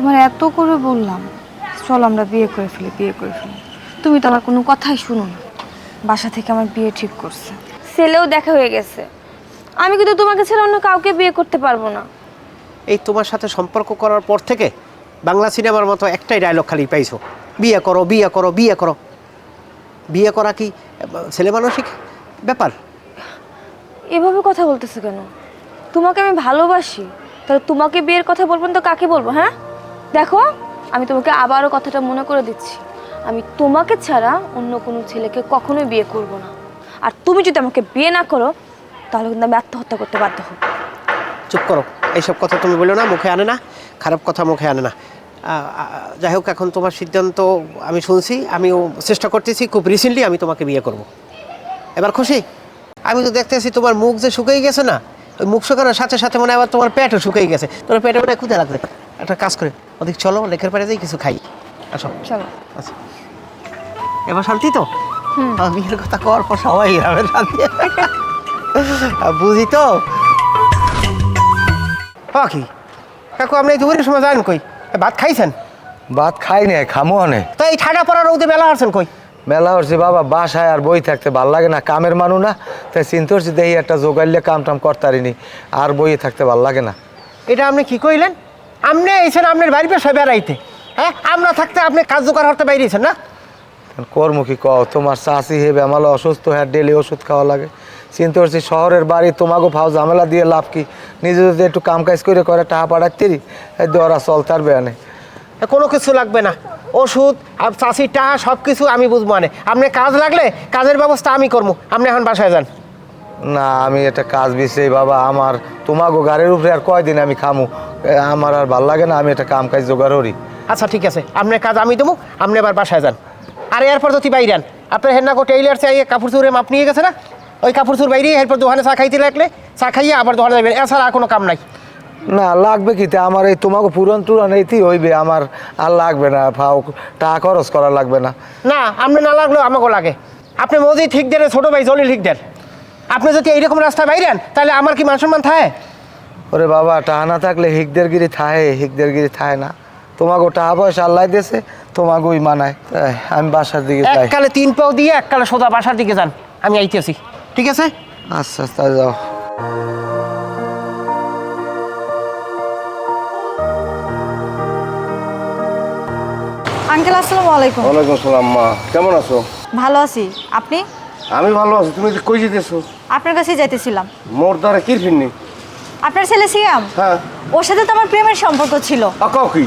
তোমার এত করে বললাম চল আমরা বিয়ে করে ফেলি বিয়ে করে ফেলি, তুমি তো আমার কোনো কথাই শুনো না। বাসা থেকে আমার বিয়ে ঠিক করছে, ছেলেও দেখা হয়ে গেছে। আমি কিন্তু তোমাকে ছাড়া অন্য কাউকে বিয়ে করতে পারবো না। এই তোমার সাথে সম্পর্ক করার পর থেকে বাংলা সিনেমার মতো একটাই ডায়লগ খালি পাইছো, বিয়ে করো বিয়ে করো বিয়ে করো। বিয়ে করা কি ছেলে মানসিক ব্যাপার? এভাবে কথা বলতেছো কেন? তোমাকে আমি ভালোবাসি, তাহলে তোমাকে বিয়ের কথা বলবেন তো কাকে বলবো? হ্যাঁ দেখো, আমি তোমাকে আবারও কথাটা মনে করে দিচ্ছি, আমি তোমাকে ছাড়া অন্য কোনো ছেলেকে কখনোই বিয়ে করব না। আর তুমি যদি আমাকে বিয়ে না করো তাহলে কিন্তু আমি আত্মহত্যা করতে বাধ্য হব। চুপ করো, এইসব কথা তুমি বলো না, মুখে আনে না, খারাপ কথা মুখে আনে না। যাই হোক, এখন তোমার সিদ্ধান্ত আমি শুনছি, আমিও চেষ্টা করতেছি, খুব রিসেন্টলি আমি তোমাকে বিয়ে করব। এবার খুশি? আমি তো দেখতেছি তোমার মুখ যে শুকিয়ে গেছে না, ওই মুখ শুকানোর সাথে সাথে মনে হয় আবার তোমার পেটও শুকিয়ে গেছে। তোমার পেটে মনে হয় ক্ষুধা লাগবে। একটা কাজ করে ওদিক চলো, লেকের পাড়ে যাই কিছু খাই। আসো চলো। আচ্ছা, এবার শান্তি তো? বিয়ের কথা কর পর সবাই গ্রামের শান্তি। বুঝি তো কি কাকু, আপনি এই দুপুরের সময় যান কই? ভাত খাইছেন? ভাত খাই নাই, খামো অনেক। তো এই ঠাডা পড়ার রোদে বেলা আসছেন কই? মেলা হচ্ছে বাবা, বাসায় আর বই থাকতে ভাল লাগে না, কামের মানু না, তাই চিন্তা করছি দেখি একটা জোগাইলে কাম টাম করতারিনি, আর বইয়ে থাকতে ভাল লাগে না। এটা আপনি কি কইলেন? আপনি এসেছেন আপনার বাড়ি পেশায় বেড়াইতে, হ্যাঁ? আমরা থাকতে আপনি কাজ জোগাড় করতে বাইরেছেন না? কর্মুখী কও, তোমার চাষি হেবে আমার অসুস্থ হ্যাঁ, ডেলি ওষুধ খাওয়া লাগে। চিন্তা করছি শহরের বাড়ি তোমাকে ফাও ঝামেলা দিয়ে লাভ কি, নিজে যদি একটু কাম কাজ করে টাকা পাঠাচ্ছি দেওয়ারা চলতার বেয়ানে। কোনো কিছু লাগবে না, ওষুধ আর চাষির টাকা সব কিছু আমি বুঝবো। মানে আপনি কাজ লাগলে কাজের ব্যবস্থা আমি করবো, আপনি এখন বাসায় যান। না, আমি একটা কাজ বিষয় বাবা, আমার তোমাকে গাড়ির উপরে আর কয়দিন আমি খামু, আমার আর ভাল লাগে না, আমি একটা কাম কাজ জোগাড় করি। আচ্ছা ঠিক আছে, আপনার কাজ আমি দেবো, আপনি এবার বাসায় যান। আর এরপর যদি বাইরান আপনার হেন্না কো টেইলার চাই কাপড় চুরে মাপ নিয়ে গেছে না, ওই কাপড় চুর বাইরে এরপর দোকানে চা খাইতে লাগলে চা খাইয়ে আবার দোকানে যাবেন, এছাড়া আর কোনো কাম নাই। না লাগবে কি, আমার এই তোমাকে পুরন টুরান এইতেই হইবে, আমার আর লাগবে না, ফাও টাকা খরচ করা লাগবে না। না, আপনি না লাগলেও আমাকেও লাগে। আপনি মোদি ঠিক দেন, ছোটো ভাই জলি ঠিক দেন। আপনি যদি এইরকম রাস্তায় বাইরেন তাহলে আমার কি মান সম্মান থাকে? ওরে বাবা, টাকা না থাকলে হিকদেরগিরি থায় না। তোমাকে টাকা পয়সা আল্লাহ দিয়েছে, তোমাকে ওই মানায়। আমি বাসার দিকে যাই। এককালে 3 পাও দিয়ে এককালে সোজা বাসার দিকে যান, আমি আইতেছি। ঠিক আছে? আচ্ছা আচ্ছা, যাও। আঙ্কেল আসসালামু আলাইকুম। ওয়ালাইকুম আসসালাম। মা কেমন আছো? ভালো আছি, আপনি? আমি ভালো আছি। তুমি কই যেতেছো? আপনার কাছেই যাইতেছিলাম। মোর দ্বারা কি ফিরনি? আপনার ছেলে সিয়াম, হ্যাঁ। ওর সাথে তো আমার প্রেমের সম্পর্ক ছিল। আকাও কি?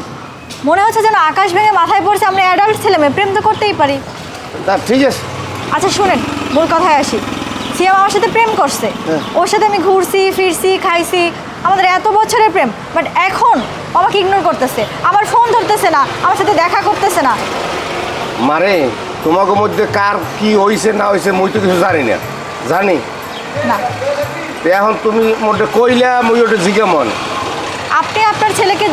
মনে হচ্ছে যেন আকাশ ভেঙে মাথায় পড়ছে, আমরা অ্যাডাল্ট ছেলে মেয়ে, প্রেম তো করতেই পারি। তা ঠিক আছে। আচ্ছা শুনেন, মূল কথায় আসি। সিয়াম আমার সাথে প্রেম করছে, ওর সাথে আমি ঘুরছি ফিরছি খাইছি, আমাদের এত বছরের প্রেম। বাট এখন আমাকে ইগনোর করতেছে, আমার ফোন ধরতেছে না, আমার সাথে দেখা করতেছে না। মারে, তোমাকে মধ্যে কার কি হইছে না হইছে মুই তো কিছু জানি না। জানি না, তো এখন তুমি মধ্যে কইলা মুই ওটা জিজ্ঞা মন। আপনি আপনার ছেলেকে